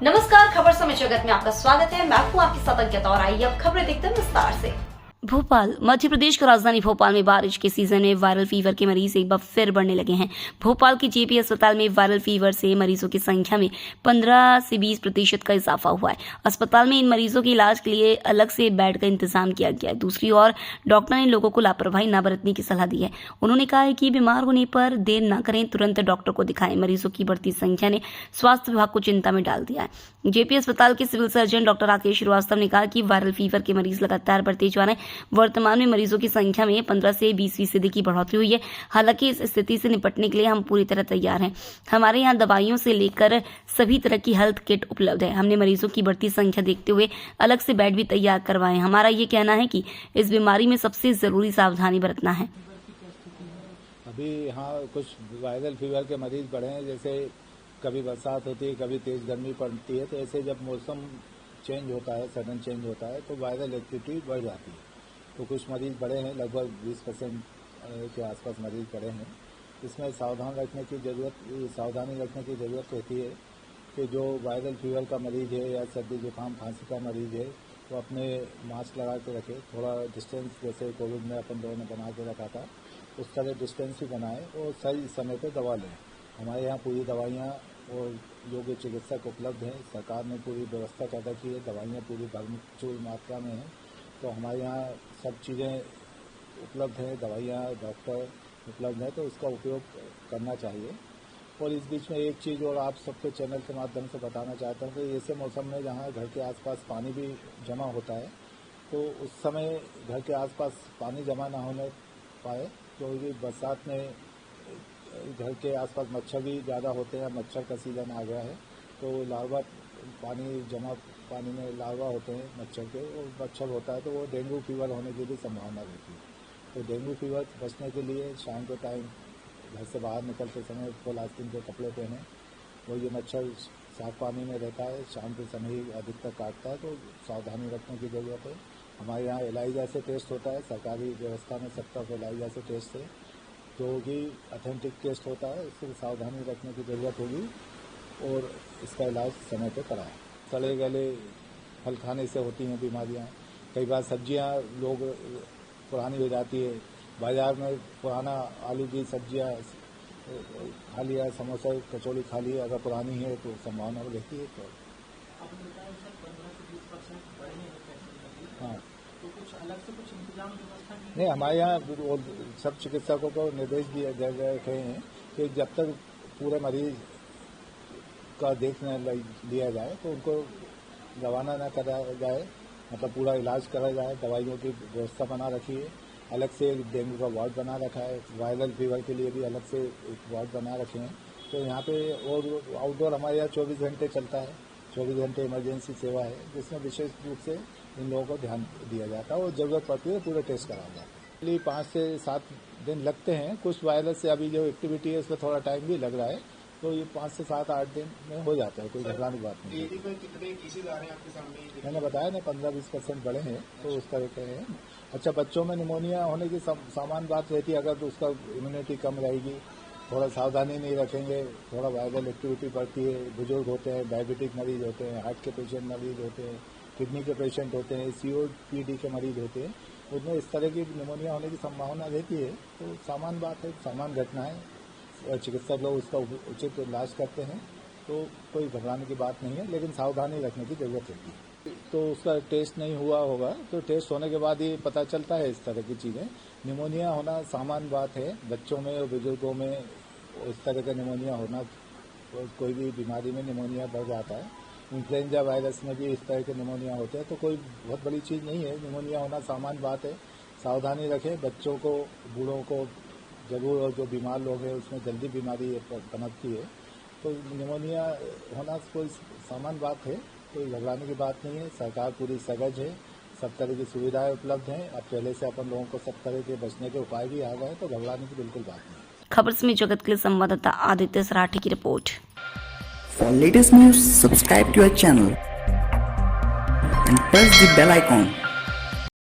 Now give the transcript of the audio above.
नमस्कार, खबर समय जगत में आपका स्वागत है। मैं हूं आपके साथ अंकिता और आइए अब खबरें देखते हैं विस्तार से। भोपाल मध्य प्रदेश की राजधानी भोपाल में बारिश के सीजन में वायरल फीवर के मरीज एक बार फिर बढ़ने लगे हैं। भोपाल के जेपी अस्पताल में वायरल फीवर से मरीजों की संख्या में 15 से 20% का इजाफा हुआ है। अस्पताल में इन मरीजों के इलाज के लिए अलग से बेड का इंतजाम किया गया है। दूसरी ओर डॉक्टर ने लोगों को लापरवाही न बरतने की सलाह दी है। उन्होंने कहा है कि बीमार होने पर देर न करें, तुरंत डॉक्टर को दिखाएं। मरीजों की बढ़ती संख्या ने स्वास्थ्य विभाग को चिंता में डाल दिया है। जेपी अस्पताल के civil surgeon doctor Rakesh Srivastava ने कहा कि वायरल फीवर के मरीज लगातार बढ़ते जा रहे हैं। वर्तमान में मरीजों की संख्या में 15 से 20% की बढ़ोतरी हुई है। हालांकि इस स्थिति से निपटने के लिए हम पूरी तरह तैयार हैं। हमारे यहाँ दवाइयों से लेकर सभी तरह की हेल्थ किट उपलब्ध है। हमने मरीजों की बढ़ती संख्या देखते हुए अलग से बेड भी तैयार करवाए। हमारा ये कहना है कि इस बीमारी में सबसे जरूरी सावधानी बरतना है। अभी यहाँ कुछ वायरल फीवर के मरीज बढ़े हैं। जैसे कभी बरसात होती है, कभी तेज गर्मी पड़ती है, तो ऐसे जब मौसम चेंज होता है, सडन चेंज होता है, तो वायरल एक्टिविटी बढ़ जाती है। तो कुछ मरीज बढ़े हैं, लगभग 20% के आसपास मरीज बढ़े हैं। इसमें सावधानी रखने की ज़रूरत होती है कि जो वायरल फीवर का मरीज है या सर्दी जुकाम खांसी का मरीज है, तो अपने मास्क लगा के रखे, थोड़ा डिस्टेंस, जैसे कोविड में अपन लोगों ने बना के रखा था उस तरह डिस्टेंस भी बनाए और सही समय पर दवा लें। हमारे यहाँ पूरी दवाइयाँ और योग्य चिकित्सक उपलब्ध हैं। सरकार ने पूरी व्यवस्था कर रखी है, दवाइयाँ पूरी भरपूर मात्रा में हैं। तो हमारे यहाँ सब चीज़ें उपलब्ध हैं, दवाइयाँ, डॉक्टर उपलब्ध हैं, तो उसका उपयोग करना चाहिए। और इस बीच में एक चीज़ और आप सबके चैनल के माध्यम से बताना चाहता हूँ कि ऐसे मौसम में जहाँ घर के आसपास पानी भी जमा होता है, तो उस समय घर के आसपास पानी जमा ना होने पाए, क्योंकि बरसात में घर के आसपास मच्छर भी ज़्यादा होते हैं। मच्छर का सीज़न आ गया है, तो लार्वा पानी में लार्वा होते हैं मच्छर के, और मच्छर होता है तो वो डेंगू फीवर होने की भी संभावना रहती है। तो डेंगू फीवर बचने के लिए शाम के टाइम घर से बाहर निकलते समय फुल आस्तीन के कपड़े पहने। और ये मच्छर साफ पानी में रहता है, शाम के समय ही अधिकतर काटता है, तो सावधानी रखने की ज़रूरत है। हमारे यहाँ एलाइजा से टेस्ट होता है, सरकारी व्यवस्था में सब तरफ एलाइजा से टेस्ट है, जो कि ऑथेंटिक टेस्ट होता है। इससे सावधानी रखने की ज़रूरत होगी और इसका इलाज समय पर कराएं। सड़े गले फल खाने से होती हैं बीमारियां। कई बार सब्जियां लोग पुरानी हो जाती है, बाजार में पुराना आलू की सब्जियां खा लिया, समोसा कचौड़ी खा ली, अगर पुरानी है तो संभावना रहती है। तो हाँ, तो कुछ अलग से कुछ इंतजाम व्यवस्था नहीं, हमारे यहाँ सब चिकित्सकों को निर्देश दिए गए हैं कि जब तक पूरे मरीज का देखने लिया जाए तो उनको रवाना न कराया जाए, मतलब पूरा इलाज करा जाए। दवाइयों की व्यवस्था बना रखी है, अलग से एक डेंगू का वार्ड बना रखा है, वायरल फीवर के लिए भी अलग से एक वार्ड बना रखे हैं। तो यहाँ पे और आउटडोर हमारे यहाँ 24 घंटे चलता है, 24 घंटे इमरजेंसी सेवा है, जिसमें विशेष रूप से इन लोगों को ध्यान दिया जाता है और ज़रूरत पड़ती है पूरे टेस्ट कराया जाता है। 5 से 7 दिन लगते हैं। कुछ वायरस से अभी जो एक्टिविटी है उसमें थोड़ा टाइम भी लग रहा है, तो ये 5 से 7-8 दिन में हो जाता है, कोई घबराने की बात नहीं है। कितने केसेज आ रहे हैं आपके सामने? मैंने बताया ना 15-20% बढ़े हैं, तो उस तरह के हैं। अच्छा, बच्चों में निमोनिया होने की सामान्य बात रहती है, अगर तो उसका इम्यूनिटी कम रहेगी, थोड़ा सावधानी नहीं रखेंगे, थोड़ा वायरल एक्टिविटी बढ़ती है। बुजुर्ग होते हैं, डायबिटिक मरीज होते हैं, हार्ट के पेशेंट मरीज होते हैं, किडनी के पेशेंट होते हैं, COPD के मरीज होते हैं, उनमें इस तरह की निमोनिया होने की संभावना रहती है। तो सामान्य बात है, सामान्य घटना है, चिकित्सक लोग उसका उचित इलाज करते हैं, तो कोई घबराने की बात नहीं है, लेकिन सावधानी रखने की जरूरत रहती है। तो उसका टेस्ट नहीं हुआ होगा, तो टेस्ट होने के बाद ही पता चलता है इस तरह की चीज़ें। निमोनिया होना सामान्य बात है, बच्चों में और बुजुर्गों में इस तरह का निमोनिया होना, कोई भी बीमारी में निमोनिया बढ़ जाता है। इन्फ्लुएंजा वायरस में भी इस तरह के निमोनिया होते हैं, तो कोई बहुत बड़ी चीज़ नहीं है। निमोनिया होना सामान्य बात है, सावधानी रखें। बच्चों को, बूढ़ों को जरूर, और जो बीमार लोग हैं उसमें जल्दी बीमारी पनपती है, तो निमोनिया होना कोई सामान्य बात है, कोई घबराने की बात नहीं है। सरकार पूरी सजग है, सब तरह की सुविधाएं उपलब्ध हैं। अब पहले से अपन लोगों को सब तरह के बचने के उपाय भी आ गए, तो घबराने की बिल्कुल बात नहीं। खबर समय जगत के लिए संवाददाता आदित्य सराठी की report. For latest news, subscribe to our channel and press the bell icon.